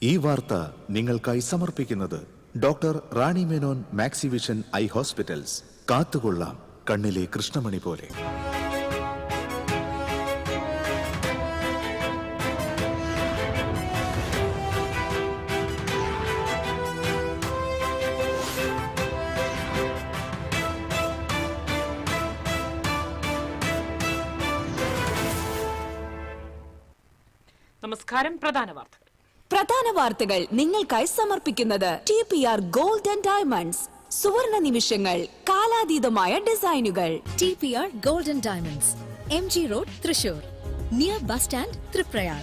ഈ വാർത്ത നിങ്ങൾക്കായി സമർപ്പിക്കുന്നത് doctor Rani Menon Maxivision I hospitals. കാത്തുകൊള്ളാം കണ്ണിലെ കൃഷ്ണമണി പോലെ. നമസ്കാരം. പ്രധാന വാർത്തകൾ നിങ്ങൾക്കായി സമർപ്പിക്കുന്നത് TPR Gold and Diamonds. സുവർണ നിമിഷങ്ങൾ, കാലാതീതമായ ഡിസൈനുകൾ. TPR Gold and Diamonds, MG Road, Thrissur, near bus stand, Tripprayar.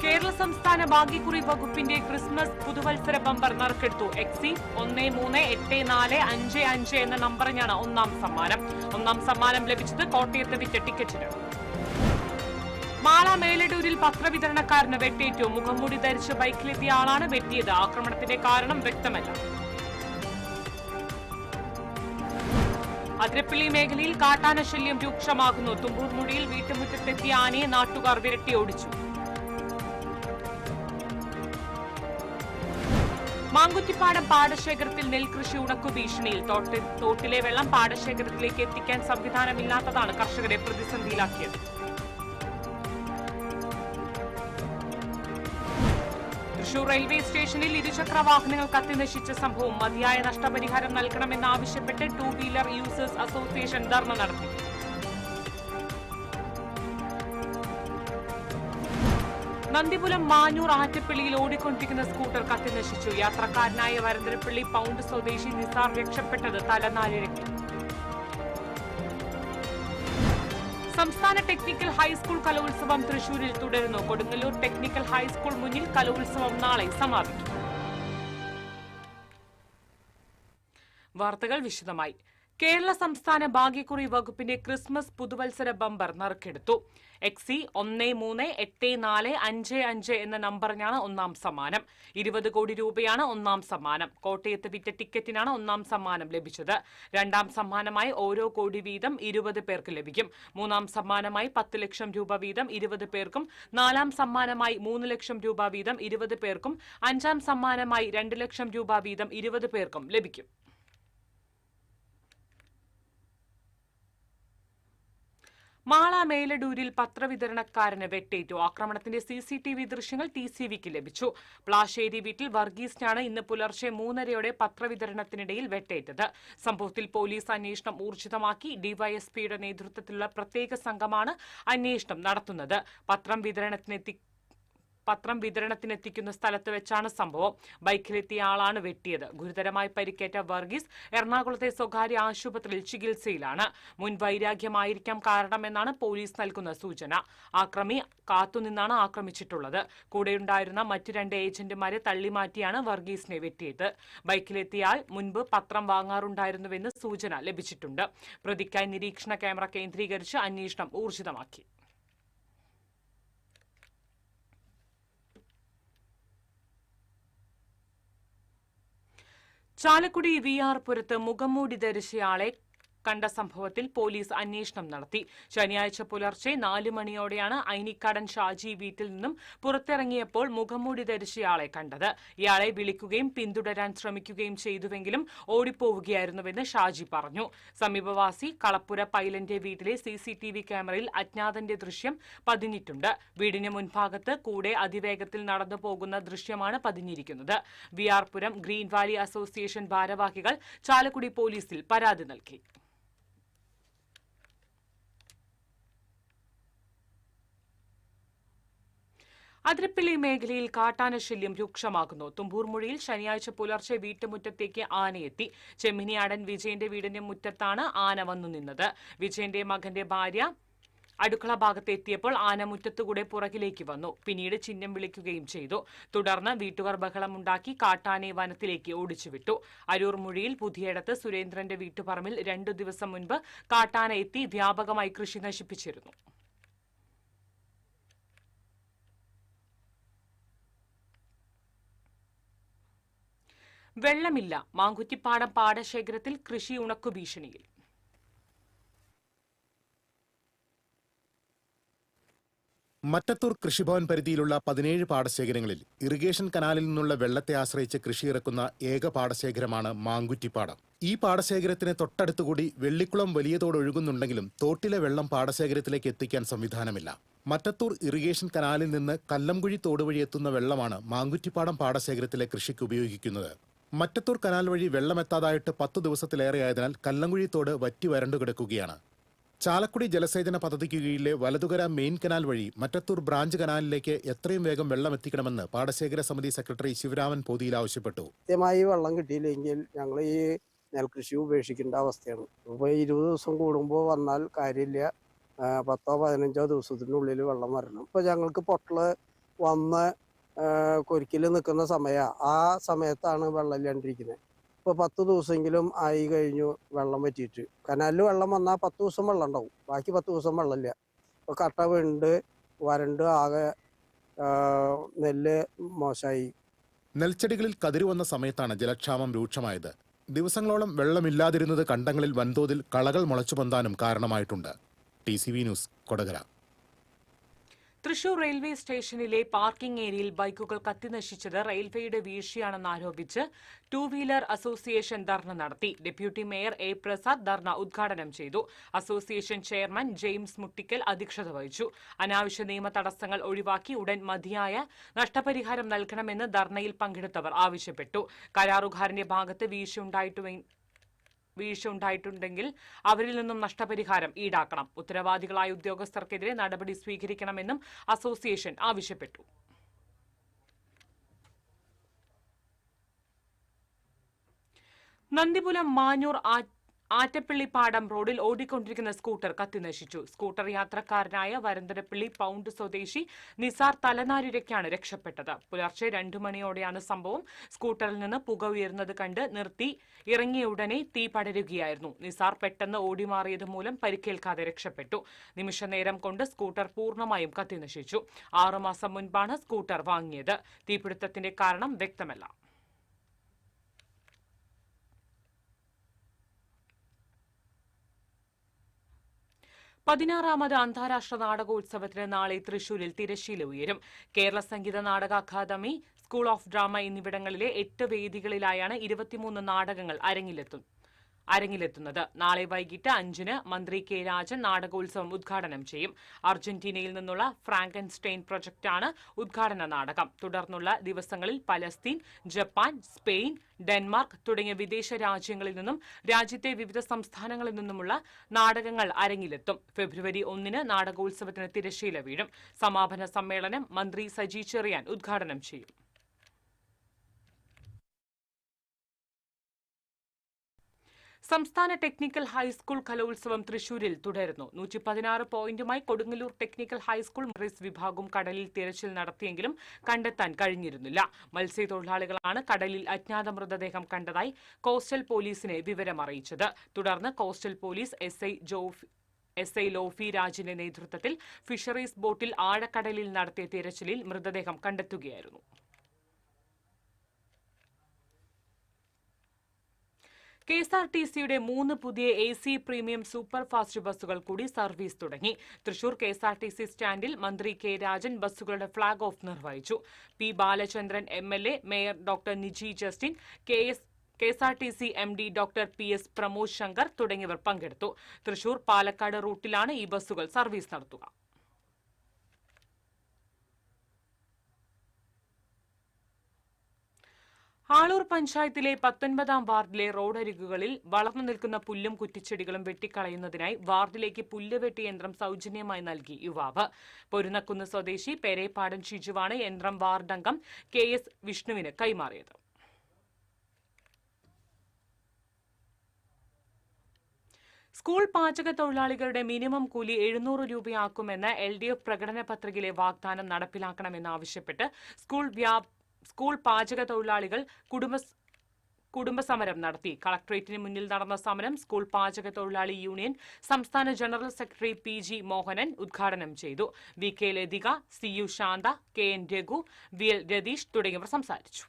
Kerala സംസ്ഥാന ഭാഗ്യക്കുറി വകുപ്പിന്റെ ക്രിസ്മസ് പുതുവത്സര ബമ്പർ നറുക്കെടുത്തു. എക്സി 138455 എന്ന നമ്പറിനാണ് ഒന്നാം സമ്മാനം. ഒന്നാം സമ്മാനം ലഭിച്ചത് കോട്ടയത്ത് വിറ്റ ടിക്കറ്റിന്. മാള മേലടൂരിൽ പത്രവിതരണക്കാരന് വെട്ടേറ്റു. മുഖംമൂടി ധരിച്ച് ബൈക്കിലെത്തിയ ആളാണ് വെട്ടിയത്. ആക്രമണത്തിന്റെ കാരണം വ്യക്തമല്ല. അതിരപ്പള്ളി മേഖലയിൽ കാട്ടാനശല്യം രൂക്ഷമാകുന്നു. തുമ്പൂർമുടിയിൽ വീട്ടുമുറ്റത്തെത്തിയ ആനയെ നാട്ടുകാർ വിരട്ടി ഓടിച്ചു. മാങ്കുറ്റിപ്പാടം പാടശേഖരത്തിൽ നെൽകൃഷി ഉണക്കു ഭീഷണിയിൽ. തോട്ടിലെ വെള്ളം പാടശേഖരത്തിലേക്ക് എത്തിക്കാൻ സംവിധാനമില്ലാത്തതാണ് കർഷകരെ പ്രതിസന്ധിയിലാക്കിയത്. തൃശൂർ റെയിൽവേ സ്റ്റേഷനിൽ ഇരുചക്ര വാഹനങ്ങൾ കത്തിനശിച്ച സംഭവം. മതിയായ നഷ്ടപരിഹാരം നൽകണമെന്നാവശ്യപ്പെട്ട് 2 വീലർ യൂസേഴ്സ് അസോസിയേഷൻ ധർണ നടത്തി. നന്ദിപുരം മാനൂർ ആറ്റപ്പള്ളിയിൽ ഓടിക്കൊണ്ടിരിക്കുന്ന സ്കൂട്ടർ കത്തിനശിച്ചു. യാത്രക്കാരനായ വരന്തരപ്പള്ളി പൗണ്ട് സ്വദേശി നിസാർ രക്ഷപ്പെട്ടത് തലനാരിഴയ്ക്ക്. സംസ്ഥാന ടെക്നിക്കൽ ഹൈസ്കൂൾ കലോത്സവം തൃശൂരിൽ തുടരുന്നു. കൊടുങ്ങല്ലൂർ ടെക്നിക്കൽ ഹൈസ്കൂൾ മുന്നിൽ കലോത്സവം നാളെ സമാപിക്കും. വാർത്തകൾ വിശദമായി. കേരള സംസ്ഥാന ഭാഗ്യക്കുറി വകുപ്പിന്റെ ക്രിസ്മസ് പുതുവത്സര ബമ്പർ നറുക്കെടുത്തു. എക്സി 138455 എന്ന നമ്പറിനാണ് ഒന്നാം സമ്മാനം. 20 കോടി രൂപയാണ് ഒന്നാം സമ്മാനം. കോട്ടയത്ത് വിറ്റ ടിക്കറ്റിനാണ് ഒന്നാം സമ്മാനം ലഭിച്ചത്. രണ്ടാം സമ്മാനമായി ഓരോ കോടി വീതം 20 പേർക്ക് ലഭിക്കും. മൂന്നാം സമ്മാനമായി 10 ലക്ഷം രൂപ വീതം 20 പേർക്കും, നാലാം സമ്മാനമായി 3 ലക്ഷം രൂപ വീതം 20 പേർക്കും, അഞ്ചാം സമ്മാനമായി 2 ലക്ഷം രൂപ വീതം 20 പേർക്കും ലഭിക്കും. മാള മേലടൂരിൽ പത്രവിതരണക്കാരന് വെട്ടേറ്റു. ആക്രമണത്തിന്റെ CCTV ദൃശ്യങ്ങൾ TCVക്ക് ലഭിച്ചു. പ്ലാശ്ശേരി വീട്ടിൽ വർഗീസിനാണ് ഇന്ന് പുലർച്ചെ 3:30 പത്രവിതരണത്തിനിടയിൽ വെട്ടേറ്റത്. സംഭവത്തിൽ പോലീസ് അന്വേഷണം ഊർജിതമാക്കി. ഡിവൈഎസ്പിയുടെ നേതൃത്വത്തിലുള്ള പ്രത്യേക സംഘമാണ് അന്വേഷണം നടത്തുന്നത്. പത്രം വിതരണത്തിനെത്തിക്കുന്ന സ്ഥലത്ത് വെച്ചാണ് സംഭവം. ബൈക്കിലെത്തിയ ആളാണ് വെട്ടിയത്. ഗുരുതരമായി പരിക്കേറ്റ വർഗീസ് എറണാകുളത്തെ സ്വകാര്യ ആശുപത്രിയിൽ ചികിത്സയിലാണ്. മുൻ വൈരാഗ്യമായിരിക്കാം കാരണമെന്നാണ് പോലീസ് നൽകുന്ന സൂചന. ആക്രമി കാത്തുനിന്നാണ് ആക്രമിച്ചിട്ടുള്ളത്. കൂടെയുണ്ടായിരുന്ന മറ്റ് 2 ഏജന്റുമാരെ തള്ളിമാറ്റിയാണ് വർഗീസിനെ വെട്ടിയത്. ബൈക്കിലെത്തിയ ആൾ മുൻപ് പത്രം വാങ്ങാറുണ്ടായിരുന്നുവെന്ന് സൂചന ലഭിച്ചിട്ടുണ്ട്. പ്രതിക്കായി നിരീക്ഷണ ക്യാമറ കേന്ദ്രീകരിച്ച് അന്വേഷണം ഊർജിതമാക്കി. ചാലക്കുടി VR പുരത്ത് മുഖംമൂടി ധരിച്ചയാളെ കണ്ട സംഭവത്തിൽ പോലീസ് അന്വേഷണം നടത്തി. ശനിയാഴ്ച പുലർച്ചെ 4 മണിയോടെയാണ് ഐനിക്കാടൻ ഷാജി വീട്ടിൽ നിന്നും പുറത്തിറങ്ങിയപ്പോൾ മുഖംമൂടി ധരിച്ചയാളെ കണ്ടത്. ഇയാളെ വിളിക്കുകയും പിന്തുടരാൻ ശ്രമിക്കുകയും ചെയ്തുവെങ്കിലും ഓടിപ്പോവുകയായിരുന്നുവെന്ന് ഷാജി പറഞ്ഞു. സമീപവാസി കളപ്പുര പൈലന്റെ വീട്ടിലെ CCTV ക്യാമറയിൽ അജ്ഞാതന്റെ ദൃശ്യം പതിഞ്ഞിട്ടുണ്ട്. വീടിന് മുൻഭാഗത്ത് കൂടെ അതിവേഗത്തിൽ നടന്നു പോകുന്ന ദൃശ്യമാണ് പതിഞ്ഞിരിക്കുന്നത്. VR പുരം ഗ്രീൻ വാലി അസോസിയേഷൻ ഭാരവാഹികൾ ചാലക്കുടി പോലീസിൽ പരാതി നൽകി. അതിരപ്പള്ളി മേഖലയിൽ കാട്ടാനശല്യം രൂക്ഷമാകുന്നു. തുമ്പൂർമുഴിയിൽ ശനിയാഴ്ച പുലർച്ചെ വീട്ടുമുറ്റത്തേക്ക് ആനയെത്തി. ചെമ്മിനിയാടൻ വിജയന്റെ വീടിന്റെ മുറ്റത്താണ് ആന വന്നു നിന്നത്. വിജയന്റെ മകന്റെ ഭാര്യ അടുക്കള ഭാഗത്ത് എത്തിയപ്പോൾ ആന മുറ്റത്തുകൂടെ പുറകിലേക്ക് വന്നു. പിന്നീട് ചിഹ്നം വിളിക്കുകയും ചെയ്തു. തുടർന്ന് വീട്ടുകാർ ബഹളമുണ്ടാക്കി കാട്ടാനയെ വനത്തിലേക്ക് ഓടിച്ചുവിട്ടു. അരൂർ മുഴിയിൽ പുതിയടത്ത് സുരേന്ദ്രന്റെ വീട്ടുപറമ്പിൽ 2 ദിവസം മുൻപ് കാട്ടാന എത്തി വ്യാപകമായി കൃഷി നശിപ്പിച്ചിരുന്നു. വെള്ളമില്ല. മാങ്കുറ്റിപ്പാടം പാടശേഖരത്തിൽ കൃഷി ഉണക്കു ഭീഷണിയിൽ. മറ്റത്തൂർ കൃഷിഭവൻ പരിധിയിലുള്ള 17 പാടശേഖരങ്ങളിൽ ഇറിഗേഷൻ കനാലിൽ നിന്നുള്ള വെള്ളത്തെ ആശ്രയിച്ച് കൃഷിയിറക്കുന്ന ഏക പാടശേഖരമാണ് മാങ്കുറ്റിപ്പാടം. ഈ പാടശേഖരത്തിന് തൊട്ടടുത്തുകൂടി വെള്ളിക്കുളം വലിയ തോട് ഒഴുകുന്നുണ്ടെങ്കിലും തോട്ടിലെ വെള്ളം പാടശേഖരത്തിലേക്ക് എത്തിക്കാൻ സംവിധാനമില്ല. മറ്റത്തൂർ ഇറിഗേഷൻ കനാലിൽ നിന്ന് കല്ലംകുഴി തോട് വഴി എത്തുന്ന വെള്ളമാണ് മാങ്കുറ്റിപ്പാടം പാടശേഖരത്തിലെ കൃഷിക്ക് ഉപയോഗിക്കുന്നത്. മറ്റത്തൂർ കനാൽ വഴി വെള്ളമെത്താതായിട്ട് 10 ദിവസത്തിലേറെയായതിനാൽ കല്ലംകുഴി തോട് വറ്റി വരണ്ടു കിടക്കുകയാണ്. ചാലക്കുടി ജലസേചന പദ്ധതിക്ക് കീഴിലെ വലതുകര മെയിൻ കനാൽ വഴി മറ്റത്തൂർ ബ്രാഞ്ച് കനാലിലേക്ക് എത്രയും വേഗം വെള്ളം എത്തിക്കണമെന്ന് പാടശേഖര സമിതി സെക്രട്ടറി ശിവരാമൻ പോതിയിൽ ആവശ്യപ്പെട്ടു. കൃത്യമായി വെള്ളം കിട്ടിയില്ലെങ്കിൽ ഞങ്ങൾ ഈ നെൽകൃഷി ഉപേക്ഷിക്കേണ്ട അവസ്ഥയാണ്. ഇപ്പോൾ 20 ദിവസം കൂടുമ്പോൾ വന്നാൽ കാര്യമില്ല, 10-15 ദിവസത്തിനുള്ളിൽ വെള്ളം വരണം. ഇപ്പോൾ ഞങ്ങൾക്ക് പൊട്ടല് വന്ന് കൊരിക്കൽ നിൽക്കുന്ന സമയമാണ്. ആ സമയത്താണ് വെള്ളം ഇല്ലാണ്ടിരിക്കുന്നത്. ഇപ്പോൾ 10 ദിവസമെങ്കിലും ആയി കഴിഞ്ഞു വെള്ളം പറ്റിയിട്ട്. കനാലിൽ വെള്ളം വന്നാൽ 10 ദിവസം വെള്ളം ഉണ്ടാവും, ബാക്കി 10 ദിവസം വെള്ളമില്ല. ഇപ്പോൾ കട്ട വീണ്ട് വരണ്ട് ആകെ നെല്ല് മോശമായി. നെൽച്ചെടികളിൽ കതിര് വന്ന സമയത്താണ് ജലക്ഷാമം രൂക്ഷമായത്. ദിവസങ്ങളോളം വെള്ളമില്ലാതിരുന്നത് കണ്ടങ്ങളിൽ വൻതോതിൽ കളകൾ മുളച്ചു പൊന്താനും കാരണമായിട്ടുണ്ട്. TCV news, Kodakara. Thrissur railway സ്റ്റേഷനിലെ പാർക്കിംഗ് ഏരിയയിൽ ബൈക്കുകൾ കത്തിനശിച്ചത് റെയിൽവേയുടെ വീഴ്ചയാണെന്നാരോപിച്ച് 2 വീലർ അസോസിയേഷൻ ധർണ നടത്തി. Deputy mayor A. പ്രസാദ് ധർണ ഉദ്ഘാടനം ചെയ്തു. അസോസിയേഷൻ ചെയർമാൻ ജെയിംസ് മുട്ടിക്കൽ അധ്യക്ഷത വഹിച്ചു. അനാവശ്യ നിയമ തടസ്സങ്ങൾ ഒഴിവാക്കി ഉടൻ മതിയായ നഷ്ടപരിഹാരം നൽകണമെന്ന് ധർണയിൽ പങ്കെടുത്തവർ ആവശ്യപ്പെട്ടു. കരാറുകാരന്റെ ഭാഗത്ത് വീഴ്ച ഉണ്ടായിട്ടുണ്ടെങ്കിൽ അവരിൽ നിന്നും നഷ്ടപരിഹാരം ഈടാക്കണം. ഉത്തരവാദികളായ ഉദ്യോഗസ്ഥർക്കെതിരെ നടപടി സ്വീകരിക്കണമെന്നും അസോസിയേഷൻ ആവശ്യപ്പെട്ടു. നന്ദിപുലം മാഞ്ഞൂർ ആറ്റപ്പള്ളിപ്പാടം റോഡിൽ ഓടിക്കൊണ്ടിരിക്കുന്ന സ്കൂട്ടർ കത്തിനശിച്ചു. സ്കൂട്ടർ യാത്രക്കാരനായ വരന്തരപ്പള്ളി പൗണ്ട് സ്വദേശി നിസാർ തലനാരിഴയ്ക്കാണ് രക്ഷപ്പെട്ടത്. പുലർച്ചെ 2 മണിയോടെയാണ് സംഭവം. സ്കൂട്ടറിൽ നിന്ന് പുക ഉയർന്നത് കണ്ട് നിർത്തി ഇറങ്ങിയ ഉടനെ തീ പടരുകയായിരുന്നു. നിസാർ പെട്ടെന്ന് ഓടിമാറിയത് മൂലം പരിക്കേൽക്കാതെ രക്ഷപ്പെട്ടു. നിമിഷനേരം കൊണ്ട് സ്കൂട്ടർ പൂർണ്ണമായും കത്തിനശിച്ചു. 6 മാസം മുൻപാണ് സ്കൂട്ടർ വാങ്ങിയത്. തീപിടുത്തത്തിന്റെ കാരണം വ്യക്തമല്ല. 16ാമത് അന്താരാഷ്ട്ര നാടകോത്സവത്തിന് നാളെ തൃശൂരിൽ തിരശ്ശീല ഉയരും. Kerala Sangeetha Nataka academy, school of drama എന്നിവിടങ്ങളിലെ 8 വേദികളിലായാണ് 23 നാടകങ്ങൾ അരങ്ങിലെത്തുന്നത്. നാളെ വൈകിട്ട് 5-ന് മന്ത്രി K. രാജൻ നാടകോത്സവം ഉദ്ഘാടനം ചെയ്യും. അർജന്റീനയിൽ നിന്നുള്ള ഫ്രാങ്കൻസ്റ്റൈൻ പ്രൊജക്ടാണ് ഉദ്ഘാടന നാടകം. തുടർന്നുള്ള ദിവസങ്ങളിൽ പലസ്തീൻ, ജപ്പാൻ, സ്പെയിൻ, ഡെൻമാർക്ക് തുടങ്ങിയ വിദേശ രാജ്യങ്ങളിൽ നിന്നും രാജ്യത്തെ വിവിധ സംസ്ഥാനങ്ങളിൽ നിന്നുമുള്ള നാടകങ്ങൾ അരങ്ങിലെത്തും. ഫെബ്രുവരി 1-ന് നാടകോത്സവത്തിന് തിരശ്ശീല വീഴും. സമാപന സമ്മേളനം മന്ത്രി സജി ചെറിയാൻ ഉദ്ഘാടനം ചെയ്യും. സംസ്ഥാന ടെക്നിക്കൽ ഹൈസ്കൂൾ കലോത്സവം തൃശൂരിൽ തുടരുന്നു. 116 പോയിന്റുമായി കൊടുങ്ങല്ലൂർ ടെക്നിക്കൽ ഹൈസ്കൂൾ റേസ് വിഭാഗം കടലിൽ തിരച്ചിൽ നടത്തിയെങ്കിലും കണ്ടെത്താൻ കഴിഞ്ഞിരുന്നില്ല. മത്സ്യത്തൊഴിലാളികളാണ് കടലിൽ അജ്ഞാത മൃതദേഹം കണ്ടതായി കോസ്റ്റൽ പോലീസിനെ വിവരം അറിയിച്ചത്. തുടർന്ന് കോസ്റ്റൽ പോലീസ് SI ലോഫി രാജിന്റെ നേതൃത്വത്തിൽ ഫിഷറീസ് ബോട്ടിൽ ആഴക്കടലിൽ നടത്തിയ തിരച്ചിലിൽ മൃതദേഹം കണ്ടെത്തുകയായിരുന്നു. KSRTCയുടെ 3 പുതിയ AC പ്രീമിയം സൂപ്പർ ഫാസ്റ്റ് ബസ്സുകൾ കൂടി സർവീസ് തുടങ്ങി. തൃശൂർ KSRTC സ്റ്റാൻഡിൽ മന്ത്രി K. രാജൻ ബസ്സുകളുടെ ഫ്ളാഗ് ഓഫ് നിർവഹിച്ചു. P. Balachandran MLA, mayor doctor Niji Justin, KSRTC MD doctor PS Pramod Shankar തുടങ്ങിയവർ പങ്കെടുത്തു. തൃശൂർ പാലക്കാട് റൂട്ടിലാണ് ഈ ബസ്സുകൾ സർവീസ് നടത്തുക. ആളൂർ പഞ്ചായത്തിലെ 19ാം വാർഡിലെ റോഡരികുകളിൽ വളർന്നു നിൽക്കുന്ന പുല്ലും കുറ്റിച്ചെടികളും വെട്ടിക്കളയുന്നതിനായി വാർഡിലേക്ക് പുല്ലുവെട്ടി യന്ത്രം സൗജന്യമായി നൽകി യുവാവ്. പൊരുന്നക്കുന്ന് സ്വദേശി പെരേപ്പാടൻ ഷിജുവാണ് യന്ത്രം വാർഡംഗം KS വിഷ്ണുവിന് കൈമാറിയത്. സ്കൂൾ പാചക തൊഴിലാളികളുടെ മിനിമം കൂലി 700 രൂപയാക്കുമെന്ന LDF പ്രകടന പത്രികയിലെ വാഗ്ദാനം നടപ്പിലാക്കണമെന്നാവശ്യപ്പെട്ട് സ്കൂൾ പാചക തൊഴിലാളികൾ കുടുംബസമരം നടത്തി. കളക്ടറേറ്റിന് മുന്നിൽ നടന്ന സമരം സ്കൂൾ പാചക തൊഴിലാളി യൂണിയൻ സംസ്ഥാന ജനറൽ സെക്രട്ടറി PG മോഹനൻ ഉദ്ഘാടനം ചെയ്തു. VK Lathika, CU Shantha, KN Raghu, VL Ratheesh തുടങ്ങിയവർ സംസാരിച്ചു.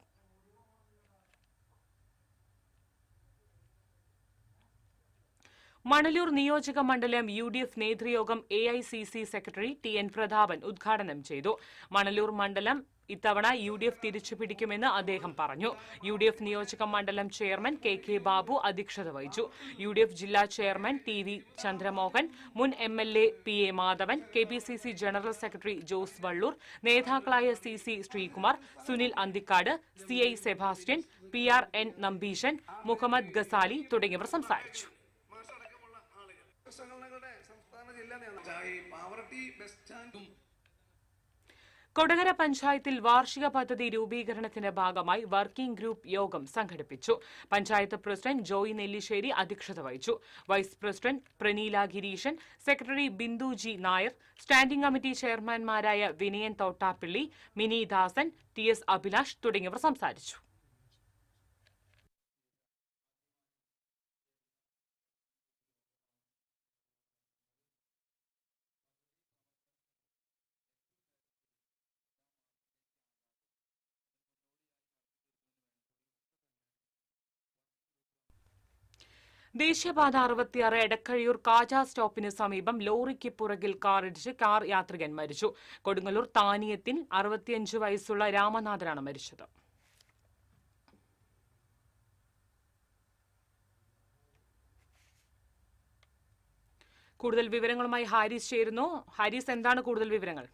മണലൂർ നിയോജക മണ്ഡലം UDF നേതൃയോഗം AICC സെക്രട്ടറി TN പ്രതാപൻ ഉദ്ഘാടനം ചെയ്തു. മണലൂർ മണ്ഡലം ഇത്തവണ UDF തിരിച്ചുപിടിക്കുമെന്ന് അദ്ദേഹം പറഞ്ഞു. UDF നിയോജക മണ്ഡലം ചെയർമാൻ KK ബാബു അധ്യക്ഷത വഹിച്ചു. UDF ജില്ലാ ചെയർമാൻ TV ചന്ദ്രമോഹൻ, മുൻ MLA PA Madhavan, KPCC general secretary Jose Vallur, നേതാക്കളായ CC Sreekumar, Sunil Anthikad, CI Sebastian, PRN Nambeesan, Muhammad Gazali തുടങ്ങിയവർ സംസാരിച്ചു. കൊടകര പഞ്ചായത്തിൽ വാർഷിക പദ്ധതി രൂപീകരണത്തിന്റെ ഭാഗമായി വർക്കിംഗ് ഗ്രൂപ്പ് യോഗം സംഘടിപ്പിച്ചു. പഞ്ചായത്ത് പ്രസിഡന്റ് ജോയ് നെല്ലിശ്ശേരി അധ്യക്ഷത വഹിച്ചു. Vice president Praneela Gireeshan, secretary Bindu G Nair, standing committee ചെയർമാൻമാരായ വിനയൻ തോട്ടാപ്പിള്ളി, മിനി ദാസൻ, TS അഭിലാഷ് തുടങ്ങിയവർ സംസാരിച്ചു. ദേശീയപാത 66 എടക്കഴിയൂർ കാജ സ്റ്റോപ്പിന് സമീപം ലോറിക്ക് പുറകിൽ കാറിടിച്ച് കാർ യാത്രികൻ മരിച്ചു. കൊടുങ്ങല്ലൂർ താനിയത്തിൽ 65 വയസ്സുള്ള രാമനാഥനാണ് മരിച്ചത്. കൂടുതൽ വിവരങ്ങളുമായി ഹാരിസ് ചേരുന്നു. ഹാരിസ്, എന്താണ് കൂടുതൽ വിവരങ്ങൾ?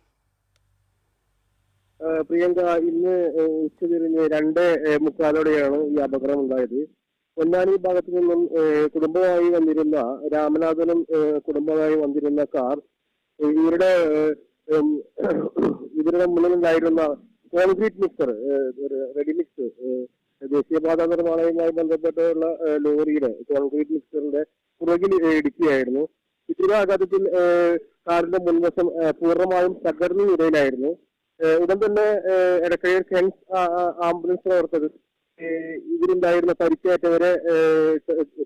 പ്രിയങ്ക, ഇന്ന് ഉച്ചതിരിഞ്ഞ് 2:30 ഈ അപകടം ഉണ്ടായത്. പൊന്നാനി ഭാഗത്തു നിന്നും കുടുംബമായി വന്നിരുന്ന രാമനാഥനും കുടുംബമായി വന്നിരുന്ന കാർ ഇവരുടെ മുന്നിലുണ്ടായിരുന്ന കോൺക്രീറ്റ് മിക്സർ, റെഡിമിക്സ്, ദേശീയപാത നിർമ്മാണവുമായി ബന്ധപ്പെട്ടുള്ള ലോറിയുടെ കോൺക്രീറ്റ് മിക്സറിന്റെ പുറകിൽ ഇടിക്കുകയായിരുന്നു. ഇതരാഘാതത്തിൽ കാറിന്റെ മുൻവശം പൂർണ്ണമായും തകർന്നു നിലയിലായിരുന്നു. ഉടൻ തന്നെ എടക്കഴിയൂർ കെൻസ് ആംബുലൻസ് പ്രവർത്തകർ ഇതിലുണ്ടായിരുന്ന പരിക്കേറ്റവരെ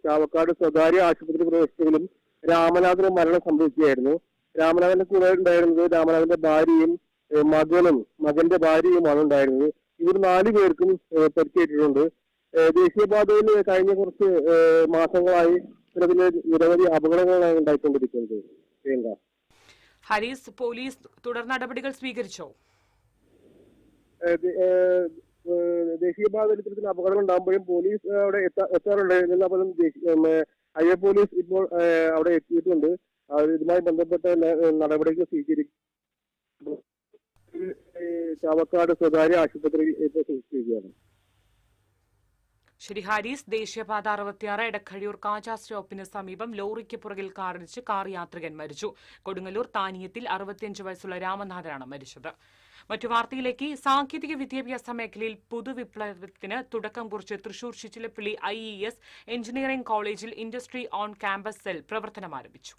ചാവക്കാട് സ്വകാര്യ ആശുപത്രി പ്രവേശിച്ചെങ്കിലും രാമനാഥന് മരണം സംഭവിക്കുകയായിരുന്നു. രാമനാഥന്റെ കൂടെ ഉണ്ടായിരുന്നത് രാമനാഥന്റെ ഭാര്യയും മകന്റെ ഭാര്യയുമാണ് ഉണ്ടായിരുന്നത്. ഇവർ 4 പേർക്കും പരിക്കേറ്റിട്ടുണ്ട്. ദേശീയപാതയിൽ കഴിഞ്ഞ കുറച്ച് മാസങ്ങളായി നിരവധി അപകടങ്ങളാണ് ഉണ്ടായിക്കൊണ്ടിരിക്കുന്നത്. പ്രിയങ്ക, ഹരീസ്, പോലീസ് തുടർ നടപടികൾ സ്വീകരിച്ചോ? ദേശീയപാതയിൽ ഇത്തരത്തിൽ അപകടങ്ങൾ ഉണ്ടാകുമ്പോഴും പോലീസ് അവിടെ എത്താറുണ്ട്. എന്നാലും ഹൈവേ പോലീസ് ഇപ്പോൾ അവിടെ എത്തിയിട്ടുണ്ട്. ഇതുമായി ബന്ധപ്പെട്ട നടപടികൾ സ്വീകരിക്കും. ചാവക്കാട് സ്വകാര്യ ആശുപത്രിയിൽ ഇപ്പോൾ ചികിത്സിക്കുകയാണ്. ശരി ഹാരിസ്, ദേശീയപാത 66 എടക്കഴിയൂർ കാജ സ്റ്റോപ്പിന് സമീപം ലോറിക്ക് പുറകിൽ കാറിടിച്ച് കാർ യാത്രികൻ മരിച്ചു. കൊടുങ്ങല്ലൂർ താനിയത്തിൽ 65 വയസ്സുള്ള രാമനാഥനാണ് മരിച്ചത്. മറ്റു വാർത്തയിലേക്ക്. സാങ്കേതിക വിദ്യാഭ്യാസ മേഖലയിൽ പുതുവിപ്ലവത്തിന് തുടക്കം കുറിച്ച് തൃശൂർ ചിറ്റിലപ്പള്ളി IES എഞ്ചിനീയറിംഗ് കോളേജിൽ ഇൻഡസ്ട്രി ഓൺ ക്യാമ്പസ് സെൽ പ്രവർത്തനം ആരംഭിച്ചു.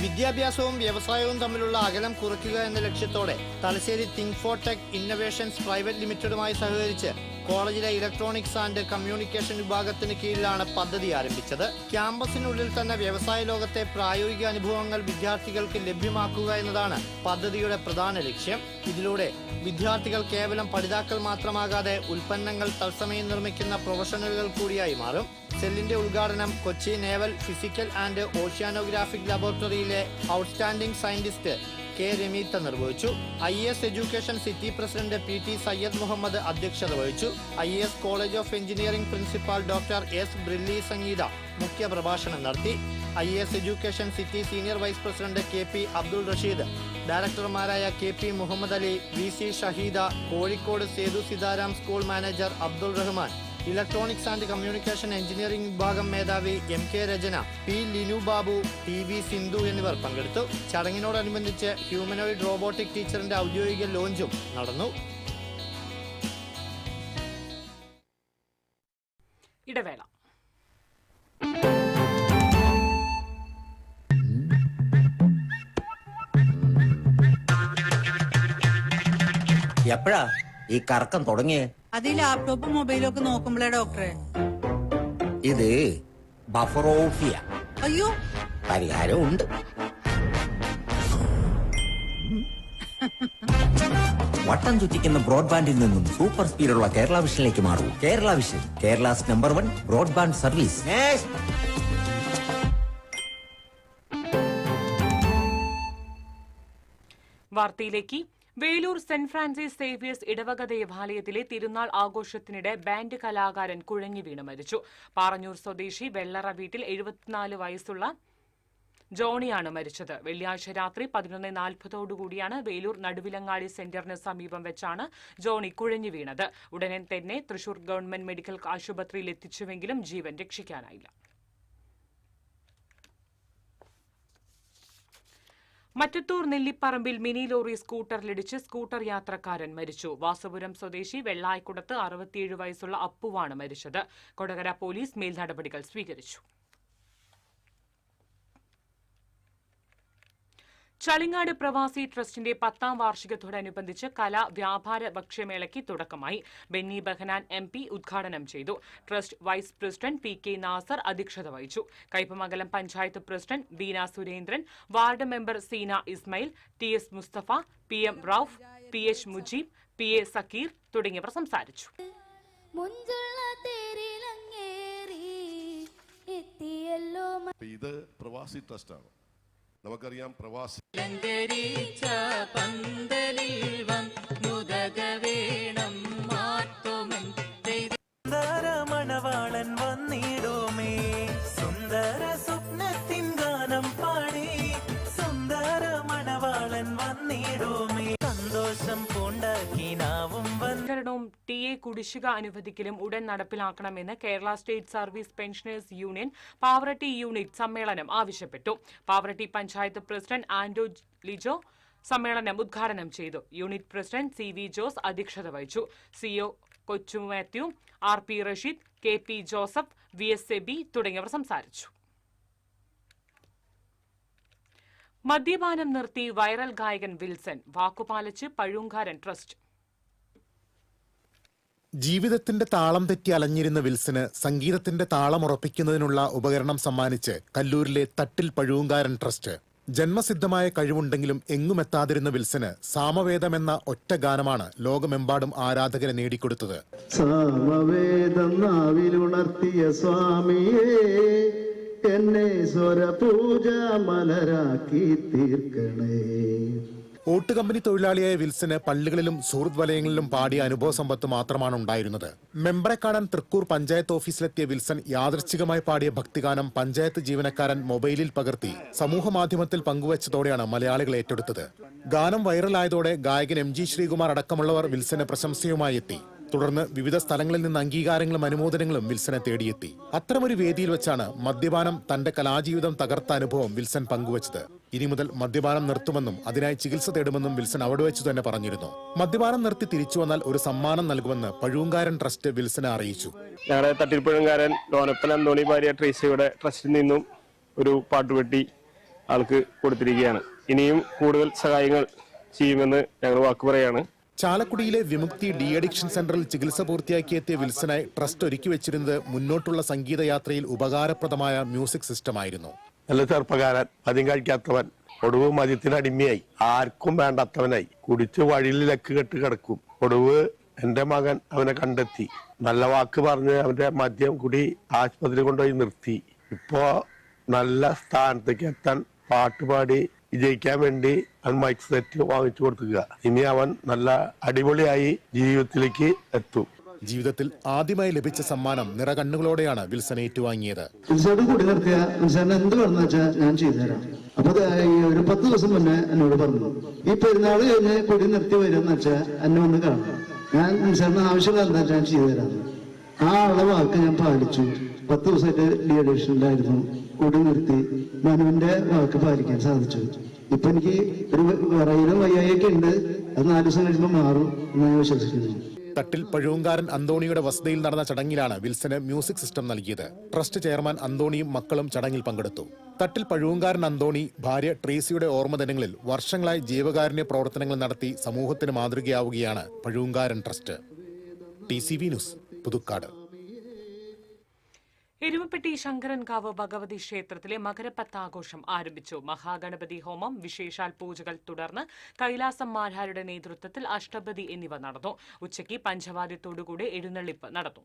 വിദ്യാഭ്യാസവും വ്യവസായവും തമ്മിലുള്ള അകലം കുറയ്ക്കുക എന്ന ലക്ഷ്യത്തോടെ Thalassery think for tech innovations private ലിമിറ്റഡുമായി സഹകരിച്ച് കോളേജിലെ ഇലക്ട്രോണിക്സ് ആൻഡ് കമ്മ്യൂണിക്കേഷൻ വിഭാഗത്തിന് കീഴിലാണ് പദ്ധതി ആരംഭിച്ചത്. ക്യാമ്പസിനുള്ളിൽ തന്നെ വ്യവസായ ലോകത്തെ പ്രായോഗിക അനുഭവങ്ങൾ വിദ്യാർത്ഥികൾക്ക് ലഭ്യമാക്കുക എന്നതാണ് പദ്ധതിയുടെ പ്രധാന ലക്ഷ്യം. ഇതിലൂടെ വിദ്യാർത്ഥികൾ കേവലം പഠിതാക്കൾ മാത്രമാകാതെ ഉൽപ്പന്നങ്ങൾ തത്സമയം നിർമ്മിക്കുന്ന പ്രൊഫഷണലുകൾ കൂടിയായി മാറും. സെല്ലിന്റെ ഉദ്ഘാടനം Kochi naval physical and oceanographic ലബോറട്ടറിയിലെ ഔട്ട്സ്റ്റാൻഡിംഗ് സയന്റിസ്റ്റ് K. രമീത്ത നിർവഹിച്ചു. IES education city president PT Sayyid Muhammad അധ്യക്ഷത വഹിച്ചു. IES college of engineering principal doctor S. Brilly Sangeetha മുഖ്യ പ്രഭാഷണം നടത്തി. IES education city senior vice president KP Abdul Rasheed, ഡയറക്ടർമാരായ KP Muhammad Ali, VC Shaheeda, Kozhikode Sethu Seetharam school manager Abdul Rahman, electronics and communication engineering വിഭാഗം മേധാവി MK രചന, P. Linu Babu, TV Sindhu എന്നിവർ പങ്കെടുത്തു. ചടങ്ങിനോടനുബന്ധിച്ച് ഹ്യൂമനോയിഡ് റോബോട്ടിക് ടീച്ചറിന്റെ ഔദ്യോഗിക ലോഞ്ചും നടന്നു. ഇടവേള. എപ്പോഴാ ഈ കറക്കം തുടങ്ങിയേ? അത് ഈ ലാപ്ടോപ്പും മൊബൈലും ഒക്കെ നോക്കുമ്പോഴേ ഡോക്ടറെ. ഇത് ബഫറോഫിയ. അയ്യോ, പരിഹാരം ഉണ്ട്. വട്ടം ചുറ്റിക്കുന്ന ബ്രോഡ്ബാൻഡിൽ നിന്നും സൂപ്പർ സ്പീഡുള്ള കേരള വിഷനിലേക്ക് മാറൂ. Kerala vision, Kerala's #1 broadband service. വാർത്തയിലേക്ക്. വേലൂർ സെന്റ് ഫ്രാൻസിസ് സേവിയേഴ്സ് ഇടവക ദേവാലയത്തിലെ തിരുനാൾ ആഘോഷത്തിനിടെ ബാൻഡ് കലാകാരൻ കുഴഞ്ഞു വീണ് മരിച്ചു. പാറഞ്ഞൂർ സ്വദേശി വെള്ളറ വീട്ടിൽ 74 വയസ്സുള്ള ജോണിയാണ് മരിച്ചത്. വെള്ളിയാഴ്ച രാത്രി 11:40 വേലൂർ നടുവിലങ്ങാടി സെന്ററിന് സമീപം വെച്ചാണ് ജോണി കുഴഞ്ഞു വീണത്. ഉടനെ തന്നെ തൃശൂർ ഗവൺമെന്റ് മെഡിക്കൽ ആശുപത്രിയിൽ എത്തിച്ചുവെങ്കിലും ജീവൻ രക്ഷിക്കാനായില്ല. മറ്റത്തൂർ നെല്ലിപ്പറമ്പിൽ മിനി ലോറി സ്കൂട്ടറിലിടിച്ച് സ്കൂട്ടർ യാത്രക്കാരൻ മരിച്ചു. വാസപുരം സ്വദേശി വെള്ളായിക്കുടത്ത് 67 വയസ്സുള്ള അപ്പുവാണ് മരിച്ചത്. കൊടകര പോലീസ് മേൽനടപടികൾ സ്വീകരിച്ചു. ചളിങ്ങാട് പ്രവാസി ട്രസ്റ്റിന്റെ 10ാം വാർഷികത്തോടനുബന്ധിച്ച് കലാ വ്യാപാര ഭക്ഷ്യമേളയ്ക്ക് തുടക്കമായി. ബെന്നി ബെഹനാൻ MP ഉദ്ഘാടനം ചെയ്തു. Trust vice president PK Nazar അധ്യക്ഷത വഹിച്ചു. Kaipamangalam panchayat president Beena Surendran, ward member Seena Ismail, TS Musthafa, PM Rauf, PH Mujeeb, PA Sakkeer തുടങ്ങിയവർ സംസാരിച്ചു. ഇത് പ്രവാസി ട്രസ്റ്റാണ്. നമുക്കറിയാം പ്രവാസി മണവാളൻ വന്നിടുമേ, സുന്ദര സ്വപ്നത്തിൻ ഗാനം പാടി, സുന്ദര മണവാളൻ വന്നിടുമേ, സന്തോഷം പൂണ്ടാക്കിനാവും TA കുടിശ്ശിക അനുവദിക്കലും ഉടൻ നടപ്പിലാക്കണമെന്ന് Kerala state service pensioners union Pavaratty unit സമ്മേളനം ആവശ്യപ്പെട്ടു. പാവറട്ടി പഞ്ചായത്ത് പ്രസിഡന്റ് ആൻഡോ ലിജോ സമ്മേളനം ഉദ്ഘാടനം ചെയ്തു. യൂണിറ്റ് പ്രസിഡന്റ് CV ജോസ് അധ്യക്ഷത വഹിച്ചു. CO Kochu Mathew, RP Rasheed, KP Joseph, VS Seby തുടങ്ങിയവർ സംസാരിച്ചു. മദ്യപാനം നിർത്തി വൈറൽ ഗായകൻ വിൽസൺ, വാക്കുപാലിച്ച് പഴൂങ്കാരൻ ട്രസ്റ്റ്. ജീവിതത്തിന്റെ താളം തെറ്റി അലഞ്ഞിരുന്ന വിൽസന് സംഗീതത്തിന്റെ താളം ഉറപ്പിക്കുന്നതിനുള്ള ഉപകരണം സമ്മാനിച്ച് കല്ലൂരിലെ തട്ടിൽ പഴൂങ്കാരൻ ട്രസ്റ്റ്. ജന്മസിദ്ധമായ കഴിവുണ്ടെങ്കിലും എങ്ങുമെത്താതിരുന്ന വിൽസന് സാമവേദമെന്ന ഒറ്റ ഗാനമാണ് ലോകമെമ്പാടും ആരാധകരെ നേടിക്കൊടുത്തത്. സാമവേദം നാവിലുണർത്തിയ സ്വാമിയേ, എന്നെ സ്വരപൂജ മലരാക്കി തീർക്കണേ. ഓട്ടുകമ്പനി തൊഴിലാളിയായ വിൽസന് പള്ളികളിലും സുഹൃത്ത് വലയങ്ങളിലും പാടിയ അനുഭവ സമ്പത്ത് മാത്രമാണ് ഉണ്ടായിരുന്നത്. മെമ്പറെ കാണാൻ തൃക്കൂർ പഞ്ചായത്ത് ഓഫീസിലെത്തിയ വിൽസൺ യാദൃച്ഛികമായി പാടിയ ഭക്തിഗാനം പഞ്ചായത്ത് ജീവനക്കാരൻ മൊബൈലിൽ പകർത്തി സമൂഹ മാധ്യമത്തിൽ പങ്കുവച്ചതോടെയാണ് മലയാളികൾ ഏറ്റെടുത്തത്. ഗാനം വൈറലായതോടെ ഗായകൻ MG ശ്രീകുമാർ അടക്കമുള്ളവർ വിൽസന് പ്രശംസയുമായി എത്തി. തുടർന്ന് വിവിധ സ്ഥലങ്ങളിൽ നിന്ന് അംഗീകാരങ്ങളും അനുമോദനങ്ങളും വിൽസനെ തേടിയെത്തി. അത്തരമൊരു വേദിയിൽ വെച്ചാണ് മദ്യപാനം തന്റെ കലാജീവിതം തകർത്ത അനുഭവം വിൽസൺ പങ്കുവച്ചത്. ഇനി മുതൽ മദ്യപാനം നിർത്തുമെന്നും അതിനായി ചികിത്സ തേടുമെന്നും വിൽസൺ അവിടെ വെച്ച് തന്നെ പറഞ്ഞിരുന്നു. മദ്യപാനം നിർത്തി തിരിച്ചു വന്നാൽ ഒരു സമ്മാനം നൽകുമെന്ന് പഴൂങ്കാരൻ ട്രസ്റ്റ് വിൽസനെ അറിയിച്ചു. ഞങ്ങളുടെ തട്ടിൽ പഴൂങ്കാരൻ ലോനപ്പൻ അന്തോണി ഭാര്യ ട്രീസയുടെ ട്രസ്റ്റിൽ നിന്നും ഒരു പാട്ടുപെട്ടി ആൾക്ക് കൊടുത്തിരിക്കുകയാണ്. ഇനിയും കൂടുതൽ സഹായങ്ങൾ ചെയ്യുമെന്ന് ഞങ്ങൾ വാക്ക് പറയാണ്. ചാലക്കുടിയിലെ വിമുക്തി ഡി അഡിക്ഷൻ സെന്ററിൽ ചികിത്സ പൂർത്തിയാക്കിയെത്തിയ വിൽസനായി ട്രസ്റ്റ് ഒരുക്കി വെച്ചിരുന്നത് മുന്നോട്ടുള്ള സംഗീതയാത്രയിൽ ഉപകാരപ്രദമായ മ്യൂസിക് സിസ്റ്റമായിരുന്നു. നല്ല ചെറുപ്പക്കാരൻ, മദ്യം കഴിക്കാത്തവൻ, ഒടുവ് മദ്യത്തിന് അടിമയായി, ആർക്കും വേണ്ടാത്തവനായി, കുടിച്ച് വഴിയിൽ ലക്ക് കെട്ട് കിടക്കും. ഒടുവ് എന്റെ മകൻ അവനെ കണ്ടെത്തി, നല്ല വാക്ക് പറഞ്ഞ് അവന്റെ മദ്യം കുടി ആശുപത്രി കൊണ്ടുപോയി നിർത്തി. ഇപ്പോ നല്ല സ്ഥാനത്തേക്ക് എത്താൻ പാട്ടുപാടി വിജയിക്കാൻ വേണ്ടി അവൻ മൈക്ക് സെറ്റ് വാങ്ങിച്ചു കൊടുക്കുക. ഇനി അവൻ നല്ല അടിപൊളിയായി ജീവിതത്തിലേക്ക് എത്തും. ജീവിതത്തിൽ ആദ്യമായി ലഭിച്ച സമ്മാനം നിറകണ്ണുകളോടെയാണ് വിൽസൺ ഏറ്റുവാങ്ങിയത്. കൂടി നിർത്തിയ എന്ത് പറഞ്ഞു വെച്ചാൽ ഞാൻ ചെയ്തുതരാം. അപ്പൊ ഒരു 10 ദിവസം മുന്നേ എന്നോട് പറഞ്ഞു, ഈ പെരുന്നാൾ കഴിഞ്ഞ് കൊടി നിർത്തി വരുമെന്ന് വെച്ചാൽ എന്നെ ഒന്ന് കാണും, ഞാൻ നിസാറിന് ആവശ്യമുള്ള എന്താ ഞാൻ ചെയ്തുതരാം. ആ ഉള്ള വാക്ക് ഞാൻ പാലിച്ചു. 10 ദിവസമായിട്ട് ഡി അഡിക്ഷനിലായിരുന്നു. കൊടി നിർത്തി മനുവിന്റെ വാക്ക് പാലിക്കാൻ സാധിച്ചു. ഇപ്പൊ എനിക്ക് ഒരു വിറയിലും വയ്യായൊക്കെ ഉണ്ട്. അത് 4 ദിവസം കഴിയുമ്പോൾ മാറും എന്ന് ഞാൻ വിശ്വസിക്കുന്നു. തട്ടിൽ പഴൂങ്കാരൻ അന്തോണിയുടെ വസതിയിൽ നടന്ന ചടങ്ങിലാണ് വിൽസന് മ്യൂസിക് സിസ്റ്റം നൽകിയത്. ട്രസ്റ്റ് ചെയർമാൻ അന്തോണിയും മക്കളും ചടങ്ങിൽ പങ്കെടുത്തു. തട്ടിൽ പഴൂങ്കാരൻ അന്തോണി ഭാര്യ ട്രീസിയുടെ ഓർമ്മദിനങ്ങളിൽ വർഷങ്ങളായി ജീവകാരുണ്യ പ്രവർത്തനങ്ങൾ നടത്തി സമൂഹത്തിന് മാതൃകയാവുകയാണ് Pazhoonkaran trust. TCV news, Puthukkad. Erumapetty Sankarankavu Bhagavathi ക്ഷേത്രത്തിലെ മകരപ്പത്താഘോഷം ആരംഭിച്ചു. മഹാഗണപതി ഹോമം, വിശേഷാൽ പൂജകൾ തുടർന്ന് കൈലാസം മാരാരുടെ നേതൃത്വത്തിൽ അഷ്ടപതി എന്നിവ നടന്നു. ഉച്ചയ്ക്ക് പഞ്ചവാദ്യത്തോടുകൂടി എഴുന്നള്ളിപ്പ് നടന്നു.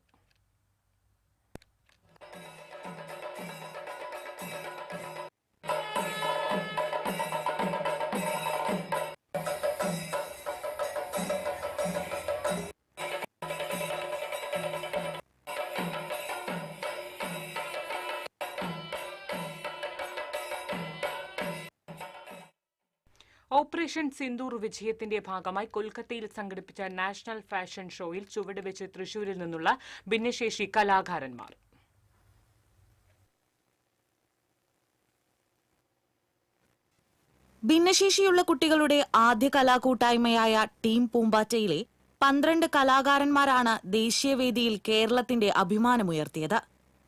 ഓപ്പറേഷൻ സിന്ദൂർ വിജയത്തിന്റെ ഭാഗമായി കൊൽക്കത്തയിൽ സംഘടിപ്പിച്ച നാഷണൽ ഫാഷൻ ഷോയിൽ ചുവടുവെച്ച് തൃശൂരിൽ നിന്നുള്ള ഭിന്നശേഷി കലാകാരന്മാർ. ഭിന്നശേഷിയുള്ള കുട്ടികളുടെ ആദ്യ കലാകൂട്ടായ്മയായ ടീം പൂമ്പാറ്റയിലെ 12 കലാകാരന്മാരാണ് ദേശീയവേദിയിൽ കേരളത്തിന്റെ അഭിമാനമുയർത്തിയത്.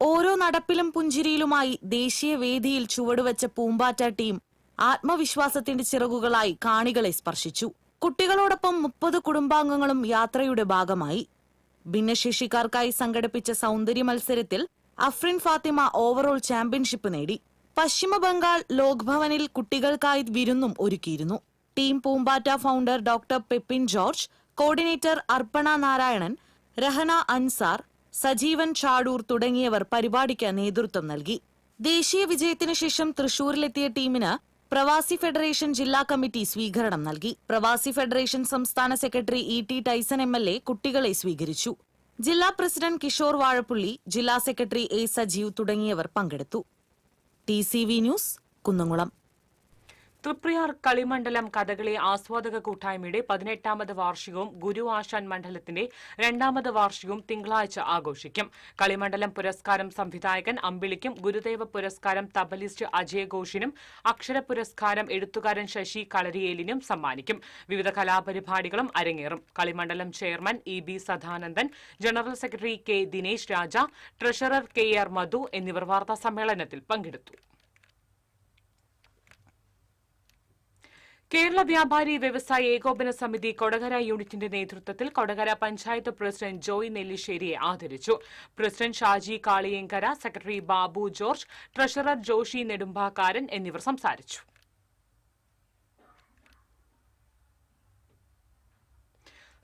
ഓരോ നടപ്പിലും പുഞ്ചിരിയിലുമായി ദേശീയവേദിയിൽ ചുവടുവെച്ച പൂമ്പാറ്റ ടീം ആത്മവിശ്വാസത്തിന്റെ ചിറകുകളായി കാണികളെ സ്പർശിച്ചു. കുട്ടികളോടൊപ്പം 30 കുടുംബാംഗങ്ങളും യാത്രയുടെ ഭാഗമായി. ഭിന്നശേഷിക്കാർക്കായി സംഘടിപ്പിച്ച സൗന്ദര്യ മത്സരത്തിൽ അഫ്രിൻ ഫാത്തിമ ഓവറോൾ ചാമ്പ്യൻഷിപ്പ് നേടി. പശ്ചിമബംഗാൾ ലോക്ഭവനിൽ കുട്ടികൾക്കായി വിരുന്നും ഒരുക്കിയിരുന്നു. Team Poombatta founder doctor Peppin George, coordinator Arppana Narayanan, Rahana Ansar, Sajeevan Chadoor തുടങ്ങിയവർ പരിപാടിക്ക് നേതൃത്വം നൽകി. ദേശീയ വിജയത്തിനു ശേഷം തൃശൂരിലെത്തിയ ടീമിന് പ്രവാസി ഫെഡറേഷൻ ജില്ലാ കമ്മിറ്റി സ്വീകരണം നൽകി. പ്രവാസി ഫെഡറേഷൻ സംസ്ഥാന സെക്രട്ടറി ET ടൈസൺ MLA കുട്ടികളെ സ്വീകരിച്ചു. ജില്ലാ പ്രസിഡന്റ് കിഷോർ വാഴപ്പുള്ളി, ജില്ലാ സെക്രട്ടറി A സജീവ് തുടങ്ങിയവർ പങ്കെടുത്തു. TCV news, Kunnamkulam. തൃപ്രയാർ കളിമണ്ഡലം കഥകളി ആസ്വാദക കൂട്ടായ്മയുടെ 18ാമത് വാർഷികവും ഗുരു ആശാൻ മണ്ഡലത്തിന്റെ 2ാമത് വാർഷികവും തിങ്കളാഴ്ച ആഘോഷിക്കും. കളിമണ്ഡലം പുരസ്കാരം സംവിധായകൻ അമ്പിളിക്കും, ഗുരുദേവ പുരസ്കാരം തബലിസ്റ്റ് അജയ് ഘോഷിനും, അക്ഷര പുരസ്കാരം എഴുത്തുകാരൻ ശശി കളരിയേലിനും സമ്മാനിക്കും. വിവിധ കലാപരിപാടികളും അരങ്ങേറും. Kalimandalam chairman EB Sadanandan, general secretary K Dinesh Raja, treasurer KR Madhu എന്നിവർ വാർത്താസമ്മേളനത്തിൽ പങ്കെടുത്തു. കേരള വ്യാപാരി വ്യവസായ ഏകോപന സമിതി കൊടകര യൂണിറ്റിന്റെ നേതൃത്വത്തിൽ കൊടകര പഞ്ചായത്ത് പ്രസിഡന്റ് ജോയ് നെല്ലിശ്ശേരിയെ ആദരിച്ചു. President Shaji Kaliyankara, secretary Babu George, treasurer Joshy Nedumbakkaran എന്നിവർ സംസാരിച്ചു.